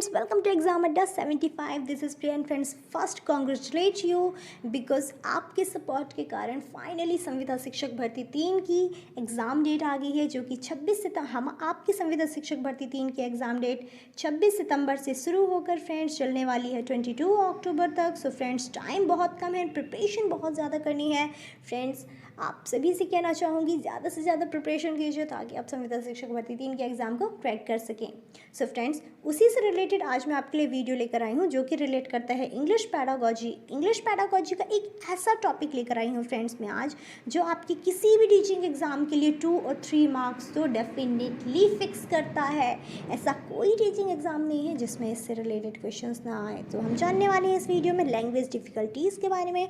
friends, welcome to exam adda 75. This is Priya and friends, first congratulate you because आपके support के कारण finally संविदा शिक्षक भर्ती 3 की एग्ज़ाम डेट आ गई है, जो कि 26 सितंबर हम आपकी संविदा शिक्षक भर्ती 3 की एग्ज़ाम डेट 26 सितंबर से शुरू होकर फ्रेंड्स चलने वाली है 22 अक्टूबर तक। सो फ्रेंड्स, टाइम बहुत कम है, प्रिपरेशन बहुत ज़्यादा करनी है। फ्रेंड्स, आप सभी से कहना चाहूँगी ज़्यादा से ज़्यादा प्रिपरेशन कीजिए ताकि आप संविदा शिक्षक भर्ती 3 के एग्ज़ाम को क्रैक कर सकें। सो फ्रेंड्स, उसी से रिलेटेड आज मैं आपके लिए वीडियो लेकर आई हूँ जो कि रिलेट करता है इंग्लिश पैडागोजी का एक ऐसा टॉपिक लेकर आई हूँ फ्रेंड्स मैं आज, जो आपकी किसी भी टीचिंग एग्ज़ाम के लिए 2 और 3 मार्क्स तो डेफिनेटली फिक्स करता है। ऐसा कोई टीचिंग एग्ज़ाम नहीं है जिसमें इससे रिलेटेड क्वेश्चंस ना आए। तो हम जानने वाले हैं इस वीडियो में लैंग्वेज डिफ़िकल्टीज़ के बारे में।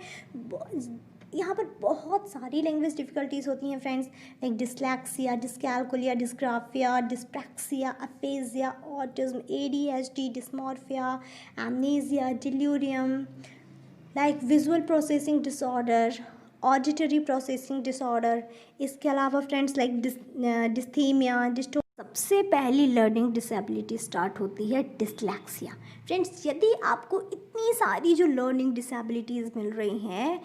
यहाँ पर बहुत सारी लैंग्वेज डिफ़िकल्टीज़ होती हैं friends, like dyslexia, dyscalculia, dysgraphia, dyspraxia, aphasia, autism, ADHD, dysmorphia, amnesia, delirium, like visual processing disorder, auditory processing disorder. इसके अलावा फ्रेंड्स लाइक डिस्थीमिया, सबसे पहली लर्निंग डिसेबिलिटी स्टार्ट होती है डिस्लैक्सिया। फ्रेंड्स, यदि आपको इतनी सारी जो लर्निंग डिसेबिलिटीज़ मिल रही हैं,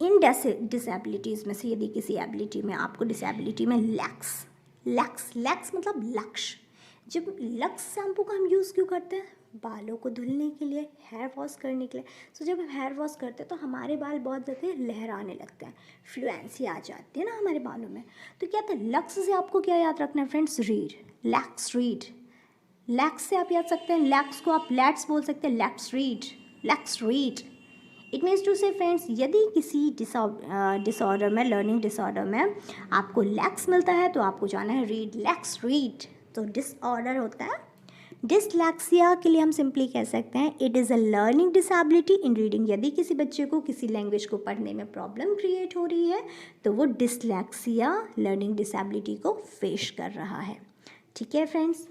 इन डिसेबिलिटीज़ में से यदि किसी एबिलिटी में आपको डिसेबिलिटी में लैक्स मतलब लक्ष्य। जब लक्स शैम्पू का हम यूज़ क्यों करते हैं? बालों को धुलने के लिए, हेयर वॉश करने के लिए। सो जब हम हेयर वॉश करते हैं तो हमारे बाल बहुत ज़्यादा लहराने लगते हैं, फ्लुएंसी आ जाती है ना हमारे बालों में। तो क्या था, लक्स से आपको क्या याद रखना है फ्रेंड्स? Read, read. लैक्स से आप याद सकते हैं, लैक्स को आप लैट्स बोल सकते हैं, let's read. It means to say friends, यदि किसी डिसऑर्डर में, लर्निंग डिसऑर्डर में आपको लैक्स मिलता है तो आपको जाना है रीड। तो डिसऑर्डर होता है डिसलैक्सिया। के लिए हम सिंपली कह सकते हैं it is a learning disability in reading. यदि किसी बच्चे को किसी लैंग्वेज को पढ़ने में प्रॉब्लम क्रिएट हो रही है तो वो डिसलैक्सिया लर्निंग डिसेबिलिटी को फेस कर रहा है। ठीक है फ्रेंड्स,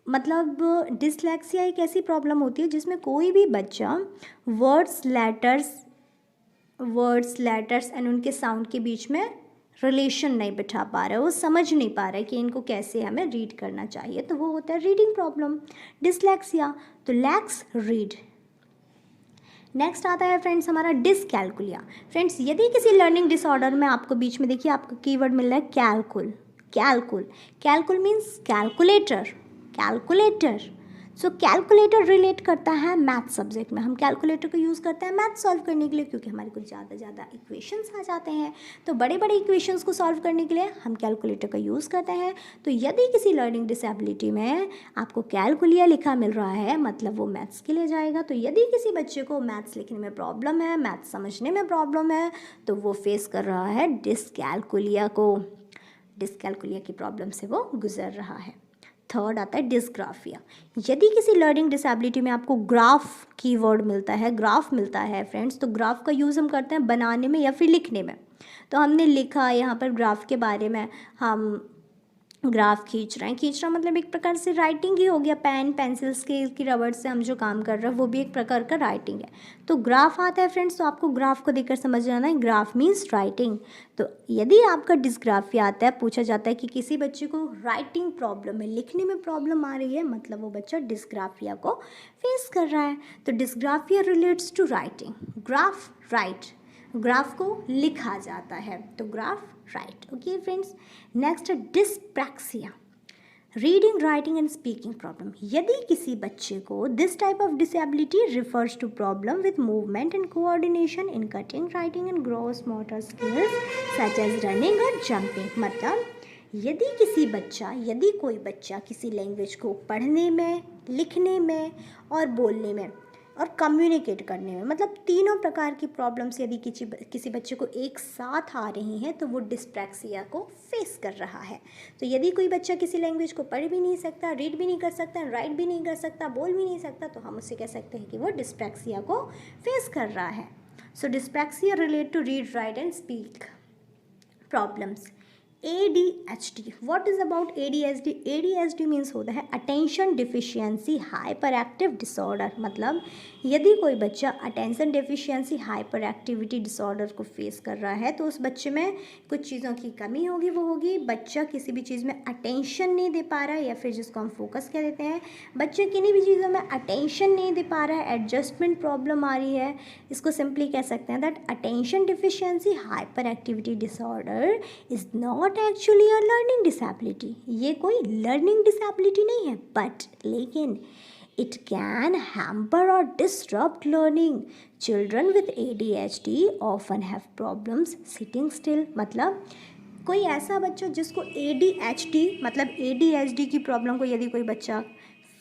मतलब डिसलैक्सिया एक ऐसी प्रॉब्लम होती है जिसमें कोई भी बच्चा वर्ड्स लेटर्स एंड उनके साउंड के बीच में रिलेशन नहीं बिठा पा रहा है, वो समझ नहीं पा रहा है कि इनको कैसे हमें रीड करना चाहिए। तो वो होता है रीडिंग प्रॉब्लम, डिसलैक्सिया। तो लैक्स रीड। नेक्स्ट आता है फ्रेंड्स हमारा डिसकैलकुलिया। फ्रेंड्स, यदि किसी लर्निंग डिसऑर्डर में आपको बीच में देखिए आपका कीवर्ड मिल रहा है कैलकुल मीन्स कैलकुलेटर। सो कैलकुलेटर रिलेट करता है मैथ सब्जेक्ट में। हम कैलकुलेटर को यूज़ करते हैं मैथ सॉल्व करने के लिए, क्योंकि हमारे कुछ ज़्यादा इक्वेशंस आ जाते हैं। तो बड़े इक्वेशंस को सॉल्व करने के लिए हम कैलकुलेटर का यूज़ करते हैं। तो यदि किसी लर्निंग डिसेबिलिटी में आपको कैलकुलिया लिखा मिल रहा है, मतलब वो मैथ्स के लिए जाएगा। तो यदि किसी बच्चे को मैथ्स लिखने में प्रॉब्लम है, मैथ्स समझने में प्रॉब्लम है, तो वो फेस कर रहा है डिसकैलकुलिया की प्रॉब्लम से वो गुजर रहा है। थर्ड आता है डिस्ग्राफिया। यदि किसी लर्निंग डिसेबिलिटी में आपको ग्राफ कीवर्ड मिलता है फ्रेंड्स, तो ग्राफ का यूज़ हम करते हैं बनाने में या फिर लिखने में। तो हमने लिखा यहाँ पर ग्राफ के बारे में, हम ग्राफ खींच रहा मतलब एक प्रकार से राइटिंग ही हो गया। पेन पेंसिल स्केल की रबड़ से हम जो काम कर रहे हैं वो भी एक प्रकार का राइटिंग है। तो ग्राफ आता है फ्रेंड्स, तो आपको ग्राफ को देखकर समझ जाना है ग्राफ मीन्स राइटिंग। तो यदि आपका डिस्ग्राफिया आता है, पूछा जाता है कि किसी बच्चे को राइटिंग प्रॉब्लम है, लिखने में प्रॉब्लम आ रही है, मतलब वो बच्चा डिस्ग्राफिया को फेस कर रहा है। तो dysgraphia relates to writing, graph write, graph को लिखा जाता है, तो graph write. Okay friends, next dyspraxia, reading writing and speaking problem. यदि किसी बच्चे को this type of disability refers to problem with movement and coordination in cutting, writing and gross motor skills such as running और jumping. मतलब यदि कोई बच्चा किसी लैंग्वेज को पढ़ने में, लिखने में और बोलने में और कम्युनिकेट करने में, मतलब तीनों प्रकार की प्रॉब्लम्स यदि किसी बच्चे को एक साथ आ रही हैं, तो वो डिस्प्रैक्सिया को फेस कर रहा है। तो यदि कोई बच्चा किसी लैंग्वेज को पढ़ भी नहीं सकता, रीड भी नहीं कर सकता, राइट भी नहीं कर सकता, बोल भी नहीं सकता, तो हम उससे कह सकते हैं कि वो डिस्प्रैक्सिया को फेस कर रहा है। So dyspraxia relate to read, write and speak problems. ADHD. What is about ADHD? ADHD means होता है attention deficiency hyper active disorder. मतलब यदि कोई बच्चा attention deficiency hyper activity disorder को फेस कर रहा है तो उस बच्चे में कुछ चीज़ों की कमी होगी। वो होगी बच्चा किसी भी चीज़ में अटेंशन नहीं दे पा रहा है, या फिर जिसको हम फोकस कह देते हैं। बच्चा किन्हीं भी चीज़ों में अटेंशन नहीं दे पा रहा है, एडजस्टमेंट प्रॉब्लम आ रही है। इसको सिंपली कह सकते हैं that attention deficiency hyper activity disorder is not actually a learning disability. ये कोई लर्निंग डिसेबिलिटी नहीं है, बट लेकिन इट कैन हैम्पर और disturb learning. Children with ADHD often have problems sitting still. मतलब कोई ऐसा बच्चा जिसको ADHD मतलब ADHD की प्रॉब्लम को यदि कोई बच्चा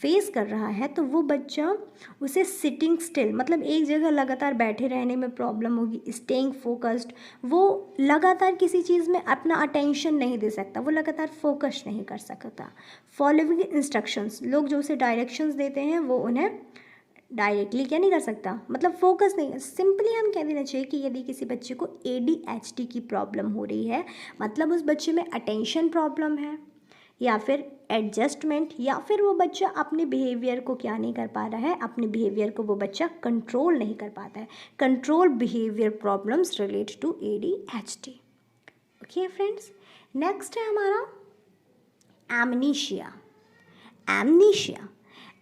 फेस कर रहा है तो वो बच्चा उसे सिटिंग स्टिल मतलब एक जगह लगातार बैठे रहने में प्रॉब्लम होगी। स्टेइंग फोकस्ड, वो लगातार किसी चीज़ में अपना अटेंशन नहीं दे सकता, वो लगातार फोकस नहीं कर सकता। फॉलोइंग इंस्ट्रक्शंस, लोग जो उसे डायरेक्शंस देते हैं वो उन्हें डायरेक्टली क्या नहीं कर सकता, मतलब फोकस नहीं। सिंपली हम कह देना चाहिए कि यदि किसी बच्चे को ADHD की प्रॉब्लम हो रही है मतलब उस बच्चे में अटेंशन प्रॉब्लम है, या फिर एडजस्टमेंट, या फिर वो बच्चा अपने बिहेवियर को क्या नहीं कर पा रहा है, अपने बिहेवियर को वो बच्चा कंट्रोल नहीं कर पाता है। Control behaviour problems related to ADHD। Okay friends, next है हमारा एमनीशिया। एमनीशिया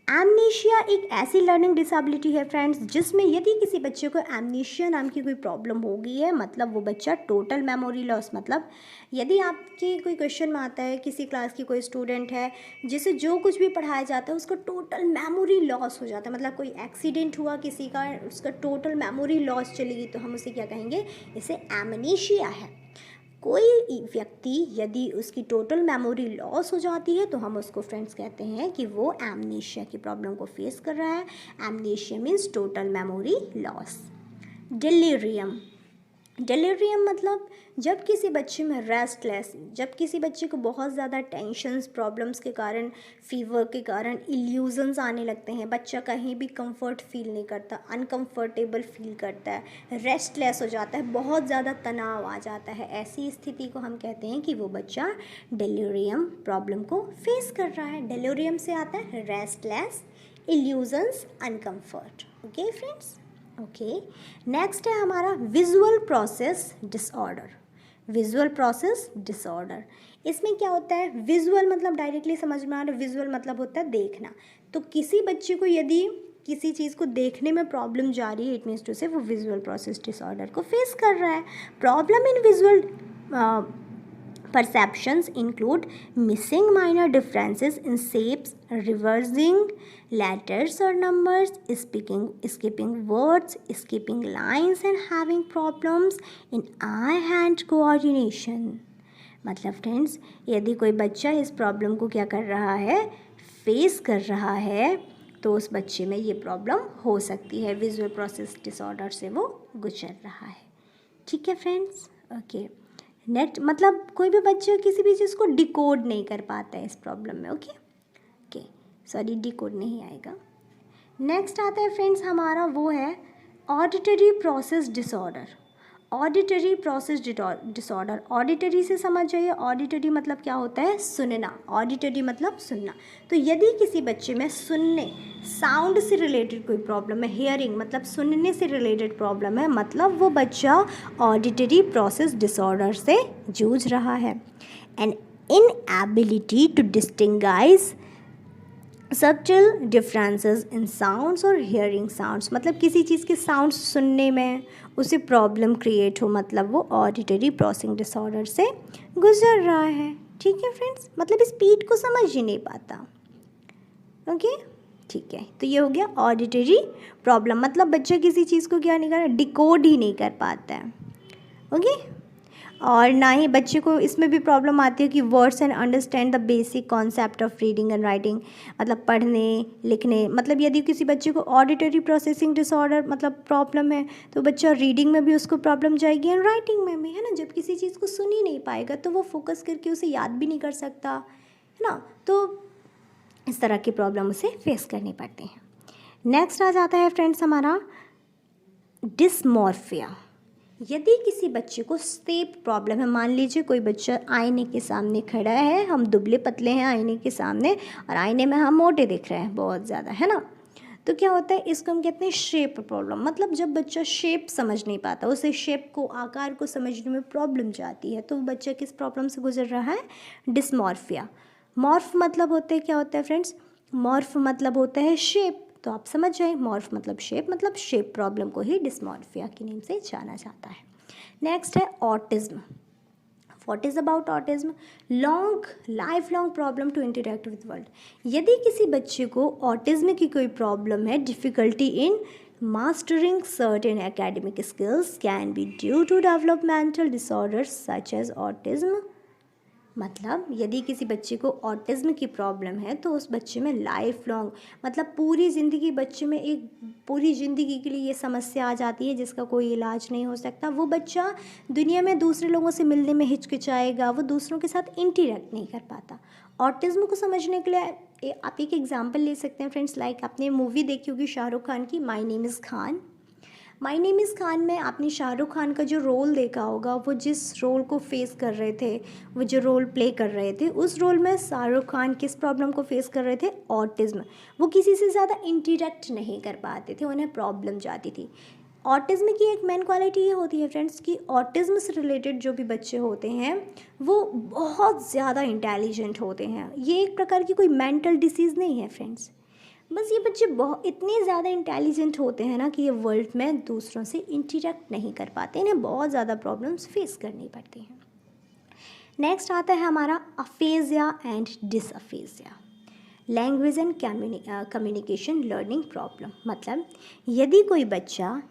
एमनीशिया एक ऐसी लर्निंग डिसेबिलिटी है फ्रेंड्स जिसमें यदि किसी बच्चे को एमनीशिया नाम की कोई प्रॉब्लम हो गई है मतलब वो बच्चा टोटल मेमोरी लॉस, मतलब यदि आपके कोई क्वेश्चन में आता है किसी क्लास की कोई स्टूडेंट है जिसे जो कुछ भी पढ़ाया जाता है उसका टोटल मेमोरी लॉस हो जाता है, मतलब कोई एक्सीडेंट हुआ किसी का, उसका टोटल मेमोरी लॉस चलेगी, तो हम उसे क्या कहेंगे, इसे एमनीशिया है। कोई व्यक्ति यदि उसकी टोटल मेमोरी लॉस हो जाती है तो हम उसको फ्रेंड्स कहते हैं कि वो एमनीशिया की प्रॉब्लम को फेस कर रहा है। Amnesia means total memory loss. Delirium, delirium मतलब जब किसी बच्चे में रेस्टलेस, जब किसी बच्चे को बहुत ज़्यादा टेंशन्स प्रॉब्लम्स के कारण, फीवर के कारण इल्यूजन्स आने लगते हैं, बच्चा कहीं भी कंफर्ट फील नहीं करता, अनकंफर्टेबल फील करता है, रेस्टलेस हो जाता है, बहुत ज़्यादा तनाव आ जाता है, ऐसी स्थिति को हम कहते हैं कि वो बच्चा डिलीरियम प्रॉब्लम को फेस कर रहा है। डिलीरियम से आता है restless, illusions, uncomfort. Okay friends, okay. Next है हमारा visual process disorder. Visual process disorder, इसमें क्या होता है, विजुअल मतलब डायरेक्टली समझ में आ रहा है, विजुअल मतलब होता है देखना। तो किसी बच्चे को यदि किसी चीज़ को देखने में प्रॉब्लम जा रही है, इट मीन्स टू से वो विजुअल प्रोसेस डिसऑर्डर को फेस कर रहा है। Problem in visual perceptions include missing minor differences in shapes, reversing letters or numbers, skipping words, skipping lines and having problems in eye-hand coordination। मतलब friends यदि कोई बच्चा इस प्रॉब्लम को क्या कर रहा है, फेस कर रहा है, तो उस बच्चे में ये प्रॉब्लम हो सकती है, विजुअल प्रोसेस डिसऑर्डर से वो गुजर रहा है। ठीक है फ्रेंड्स, ओके। नेक्स्ट मतलब कोई भी बच्चा किसी भी चीज़ को डिकोड नहीं कर पाता है इस प्रॉब्लम में। ओके ओके, सॉरी डिकोड नहीं आएगा। नेक्स्ट आता है फ्रेंड्स हमारा वो है auditory process disorder. Auditory process disorder, auditory से समझ जाइए, ऑडिटरी मतलब क्या होता है, सुनना, ऑडिटरी मतलब सुनना। तो यदि किसी बच्चे में सुनने, साउंड से रिलेटेड कोई प्रॉब्लम है, हियरिंग मतलब सुनने से रिलेटेड प्रॉब्लम है, मतलब वो बच्चा ऑडिटरी प्रोसेस डिसऑर्डर से जूझ रहा है। An inability to distinguish subtle differences in sounds और हियरिंग साउंड्स, मतलब किसी चीज़ के साउंड्स सुनने में उसे प्रॉब्लम क्रिएट हो, मतलब वो ऑडिटरी प्रोसेसिंग डिसऑर्डर से गुजर रहा है। ठीक है फ्रेंड्स, मतलब स्पीड को समझ ही नहीं पाता। ओके ठीक है, तो ये हो गया ऑडिटरी प्रॉब्लम, मतलब बच्चा किसी चीज़ को क्या नहीं कर रहा, डिकोड ही नहीं कर पाता है। ओके, और ना ही बच्चे को इसमें भी प्रॉब्लम आती है कि words and understand the basic concept of reading and writing, मतलब पढ़ने लिखने, मतलब यदि किसी बच्चे को ऑडिटरी प्रोसेसिंग डिसऑर्डर मतलब प्रॉब्लम है तो बच्चा रीडिंग में भी उसको प्रॉब्लम जाएगी एंड राइटिंग में भी, है ना। जब किसी चीज़ को सुन ही नहीं पाएगा तो वो फोकस करके उसे याद भी नहीं कर सकता, है ना। तो इस तरह की प्रॉब्लम उसे फेस करनी पड़ती है। नेक्स्ट आ जाता है फ्रेंड्स हमारा डिस्मॉर्फिया। यदि किसी बच्चे को स्टेप प्रॉब्लम है, मान लीजिए कोई बच्चा आईने के सामने खड़ा है, हम दुबले पतले हैं आईने के सामने और आईने में हम मोटे दिख रहे हैं बहुत ज़्यादा, है ना। तो क्या होता है, इसको हम कहते हैं शेप प्रॉब्लम। मतलब जब बच्चा शेप समझ नहीं पाता, उसे शेप को, आकार को समझने में प्रॉब्लम जाती है, तो बच्चा किस प्रॉब्लम से गुजर रहा है, डिस्मॉर्फिया। मॉर्फ मतलब होता है, क्या होता है फ्रेंड्स, मॉर्फ मतलब होता है शेप। तो आप समझ जाए, मॉर्फ मतलब शेप प्रॉब्लम को ही डिस्मॉर्फिया के नेम से जाना जाता है। नेक्स्ट है autism. What is about autism? Life long problem to interact with world. यदि किसी बच्चे को ऑटिज्म की कोई प्रॉब्लम है, difficulty in mastering certain academic skills can be due to developmental disorders such as autism. मतलब यदि किसी बच्चे को ऑटिज्म की प्रॉब्लम है तो उस बच्चे में लाइफ लॉन्ग, मतलब पूरी ज़िंदगी, बच्चे में एक पूरी ज़िंदगी के लिए ये समस्या आ जाती है जिसका कोई इलाज नहीं हो सकता। वो बच्चा दुनिया में दूसरे लोगों से मिलने में हिचकिचाएगा, वो दूसरों के साथ इंटरेक्ट नहीं कर पाता। ऑटिज्म को समझने के लिए आप एक एग्जाम्पल ले सकते हैं फ्रेंड्स, लाइक आपने मूवी देखी होगी शाहरुख खान की, my name is Khan. My name is Khan में आपने शाहरुख खान का जो रोल देखा होगा, वो जिस रोल को फेस कर रहे थे, वो जो रोल प्ले कर रहे थे, उस रोल में शाहरुख खान किस प्रॉब्लम को फेस कर रहे थे, ऑटिज्म। वो किसी से ज़्यादा इंटरेक्ट नहीं कर पाते थे, उन्हें प्रॉब्लम जाती थी। ऑटिज्म की एक मेन क्वालिटी ये होती है फ्रेंड्स कि ऑटिज्म से रिलेटेड जो भी बच्चे होते हैं वो बहुत ज़्यादा इंटेलिजेंट होते हैं। ये एक प्रकार की कोई मेंटल डिसीज़ नहीं है फ्रेंड्स, बस ये बच्चे बहुत इतने ज़्यादा इंटेलिजेंट होते हैं ना कि ये वर्ल्ड में दूसरों से इंटरेक्ट नहीं कर पाते, इन्हें बहुत ज़्यादा प्रॉब्लम्स फेस करनी पड़ती हैं। नेक्स्ट आता है हमारा aphasia and dysaphasia, language and communication learning problem. मतलब यदि कोई बच्चा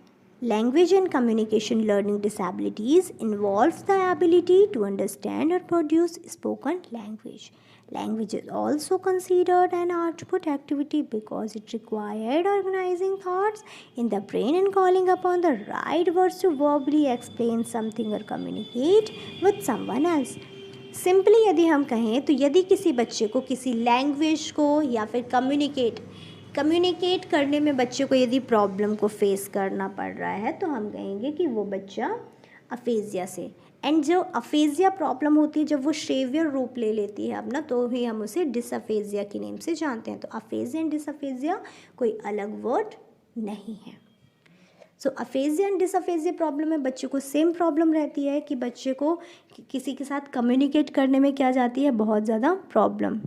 language and communication learning disabilities involves the ability to understand और produce spoken language. Language is also considered an output activity because it required organizing thoughts in the brain and calling upon the right words to verbally explain something or communicate with someone else. Simply यदि हम कहें तो यदि किसी बच्चे को किसी language को या फिर कम्युनिकेट करने में बच्चे को यदि प्रॉब्लम को फेस करना पड़ रहा है तो हम कहेंगे कि वो बच्चा अफेजिया से। एंड जो अफेजिया प्रॉब्लम होती है जब वो शेवियर रूप ले लेती है अपना, तो ही हम उसे डिसअफेजिया के नेम से जानते हैं। तो अफेजिया एंड डिसअफेजिया कोई अलग वर्ड नहीं है। सो अफेजिया एंड डिसअफेजिया प्रॉब्लम में बच्चे को सेम प्रॉब्लम रहती है कि बच्चे को किसी के साथ कम्युनिकेट करने में क्या जाती है, बहुत ज़्यादा प्रॉब्लम।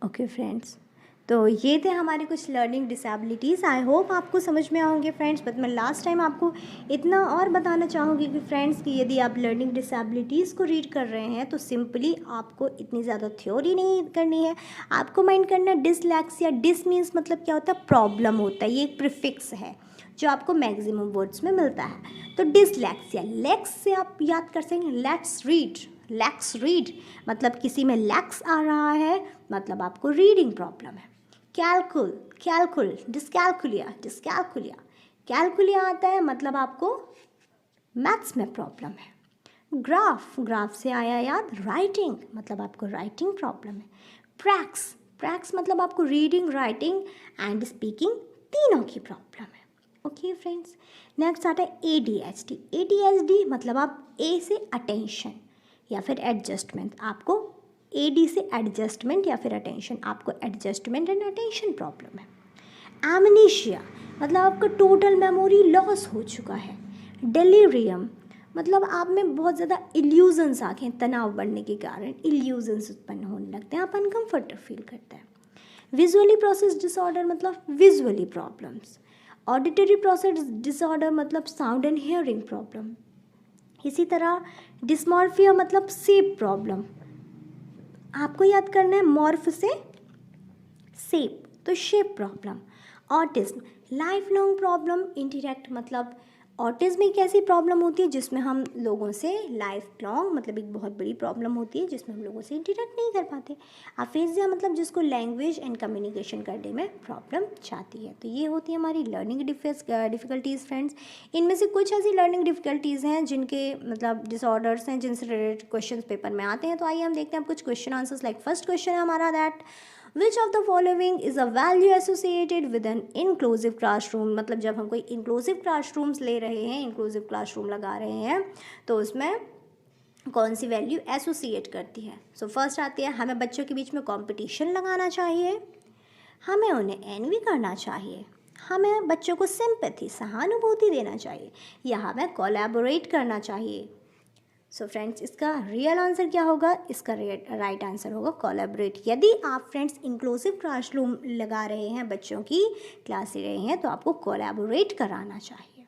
ओके फ्रेंड्स, तो ये थे हमारे कुछ लर्निंग डिसेबिलिटीज़। आई होप आपको समझ में आओगे फ्रेंड्स। बट मैं लास्ट टाइम आपको इतना और बताना चाहूँगी कि फ्रेंड्स कि यदि आप लर्निंग डिसेबिलिटीज़ को रीड कर रहे हैं तो सिंपली आपको इतनी ज़्यादा थ्योरी नहीं करनी है, आपको माइंड करना है डिसलैक्सिया। डिस मीन्स मतलब क्या होता है, प्रॉब्लम होता है, ये एक प्रीफिक्स है जो आपको मैक्सिमम वर्ड्स में मिलता है। तो डिसलैक्सिया, लेक्स से आप याद कर सकेंगे, लेक्स रीड मतलब किसी में लैक्स आ रहा है, मतलब आपको रीडिंग प्रॉब्लम है। कैलकुल डिस्कैलकुलिया कैलकुलिया आता है, मतलब आपको मैथ्स में प्रॉब्लम है। ग्राफ से आया याद, राइटिंग मतलब आपको राइटिंग प्रॉब्लम है। प्रैक्स मतलब आपको रीडिंग, राइटिंग एंड स्पीकिंग तीनों की प्रॉब्लम है। ओके फ्रेंड्स, नेक्स्ट आता है ADHD मतलब आप ए से अटेंशन या फिर एडजस्टमेंट, आपको AD से एडजस्टमेंट या फिर अटेंशन, आपको एडजस्टमेंट एंड अटेंशन प्रॉब्लम है। एमनीशिया मतलब आपका टोटल मेमोरी लॉस हो चुका है। डेलीरियम मतलब आप में बहुत ज़्यादा इल्यूजन्स आ गए, तनाव बढ़ने के कारण इल्यूजन्स उत्पन्न होने लगते हैं, आप अनकम्फर्टेबल फील करते हैं। विजुअली प्रोसेस डिसऑर्डर मतलब visually problems. Auditory process disorder मतलब साउंड एंड हियरिंग प्रॉब्लम। इसी तरह डिस्मॉर्फिया मतलब शेप प्रॉब्लम, आपको याद करना है मॉर्फ से शेप, तो shape problem. Autism life long problem, interact मतलब ऑटिज्म एक ऐसी प्रॉब्लम होती है जिसमें हम लोगों से लाइफ लॉन्ग, मतलब एक बहुत बड़ी प्रॉब्लम होती है जिसमें हम लोगों से इंटरेक्ट नहीं कर पाते। अफेजिया मतलब जिसको लैंग्वेज एंड कम्युनिकेशन करने में प्रॉब्लम चाहती है। तो ये होती है हमारी लर्निंग डिफ़िकल्टीज़ फ्रेंड्स। इनमें से कुछ ऐसी लर्निंग डिफ़िकल्टीज़ हैं जिनके मतलब डिसऑर्डर्स हैं जिनसे रिलेटेड क्वेश्चन पेपर में आते हैं। तो आइए हम देखते हैं कुछ question answers. Like first question है हमारा that which of the following is a value associated with an inclusive classroom, मतलब जब हम कोई इंक्लूसिव क्लासरूम्स ले रहे हैं, इंक्लूसिव क्लासरूम लगा रहे हैं, तो उसमें कौन सी वैल्यू एसोसिएट करती है। सो फर्स्ट आती है, हमें बच्चों के बीच में कंपटीशन लगाना चाहिए, हमें उन्हें एनवी करना चाहिए, हमें बच्चों को सिंपैथी सहानुभूति देना चाहिए, या हमें कोलैबोरेट करना चाहिए। सो फ्रेंड्स, इसका रियल आंसर क्या होगा? इसका राइट आंसर होगा कोलैबोरेट। यदि आप फ्रेंड्स इंक्लूसिव क्लासरूम लगा रहे हैं, बच्चों की क्लास ले रहे हैं, तो आपको कोलैबोरेट कराना चाहिए।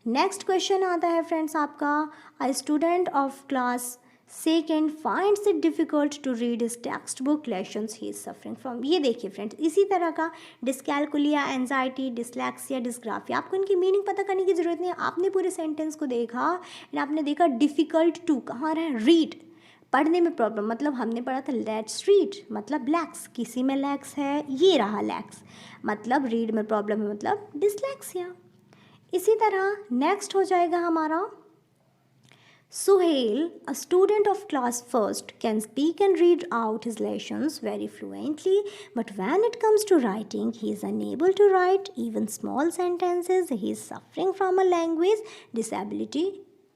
नेक्स्ट क्वेश्चन आता है फ्रेंड्स आपका, a student of class second finds it difficult to read his text book lessons he is suffering from. ये देखिए फ्रेंड्स, इसी तरह का डिस्कैलकुलिया, एंजाइटी, डिसलैक्सिया, डिस्ग्राफिया, आपको इनकी मीनिंग पता करने की ज़रूरत नहीं है। आपने पूरे सेंटेंस को देखा एंड आपने देखा डिफ़िकल्ट टू कहाँ रहे, रीड, पढ़ने में प्रॉब्लम, मतलब हमने पढ़ा था लेट्स रीड मतलब लैक्स, किसी में लैक्स है, ये रहा लैक्स, मतलब रीड में प्रॉब्लम है, मतलब डिसलैक्सिया। इसी तरह नेक्स्ट हो जाएगा हमारा, Suhail, a student of class first, can speak and read out his lessons very fluently, but when it comes to writing, he is unable to write even small sentences. He is suffering from a language disability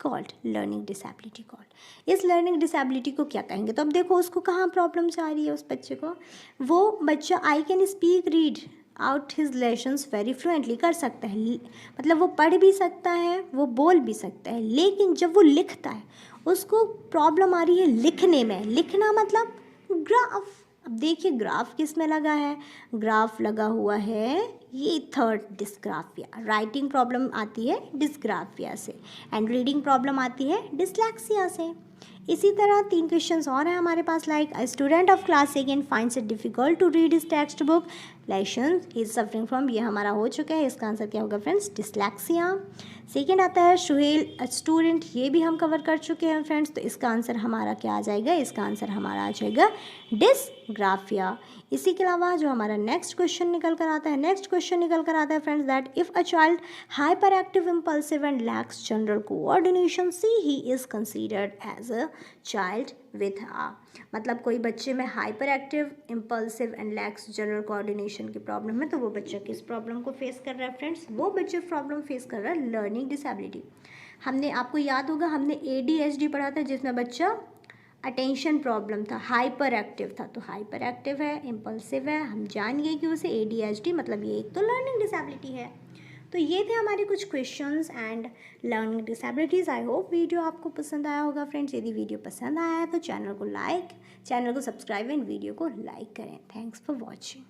called learning disability called. इस learning disability को क्या कहेंगे? तो अब देखो उसको कहाँ problems आ रही है उस बच्चे को। वो बच्चा I can speak read out his lessons very fluently कर सकता है, मतलब वो पढ़ भी सकता है, वो बोल भी सकता है, लेकिन जब वो लिखता है उसको प्रॉब्लम आ रही है लिखने में। लिखना मतलब ग्राफ। अब देखिए ग्राफ किस में लगा है, ग्राफ लगा हुआ है ये थर्ड डिस्ग्राफिया। राइटिंग प्रॉब्लम आती है डिस्ग्राफिया से एंड रीडिंग प्रॉब्लम आती है डिसलैक्सिया से। इसी तरह 3 क्वेश्चंस और हैं हमारे पास, like a student of class second finds it difficult to read his text book lessons he is suffering from, ये हमारा हो चुका है। इसका आंसर क्या होगा फ्रेंड्स? डिसलैक्सिया। सेकेंड आता है सुहेल अ स्टूडेंट, ये भी हम कवर कर चुके हैं फ्रेंड्स, तो इसका आंसर हमारा क्या आ जाएगा? इसका आंसर हमारा आ जाएगा डिसग्राफिया। इसी के अलावा जो हमारा नेक्स्ट क्वेश्चन निकल कर आता है, नेक्स्ट क्वेश्चन निकल कर आता है friends that if a child hyper active impulsive and lacks general coordination see he is considered as a child with uh, मतलब कोई बच्चे में hyper active impulsive and lacks general coordination की प्रॉब्लम है, तो वो बच्चा किस प्रॉब्लम को फेस कर रहा है फ्रेंड्स? वो बच्चा प्रॉब्लम फेस कर रहा है लर्निंग डिसेबिलिटी। हमने, आपको याद होगा हमने ADHD पढ़ा था जिसमें बच्चा अटेंशन प्रॉब्लम था, हाइपर एक्टिव था, तो हाइपर एक्टिव है, इम्पल्सिव है, हम जान गए कि उसे ADHD, मतलब ये एक तो लर्निंग डिसेबिलिटी है। तो ये थे हमारे कुछ questions and learning disabilities. I hope video आपको पसंद आया होगा फ्रेंड्स। यदि वीडियो पसंद आया है तो चैनल को सब्सक्राइब एंड वीडियो को लाइक करें। Thanks for watching.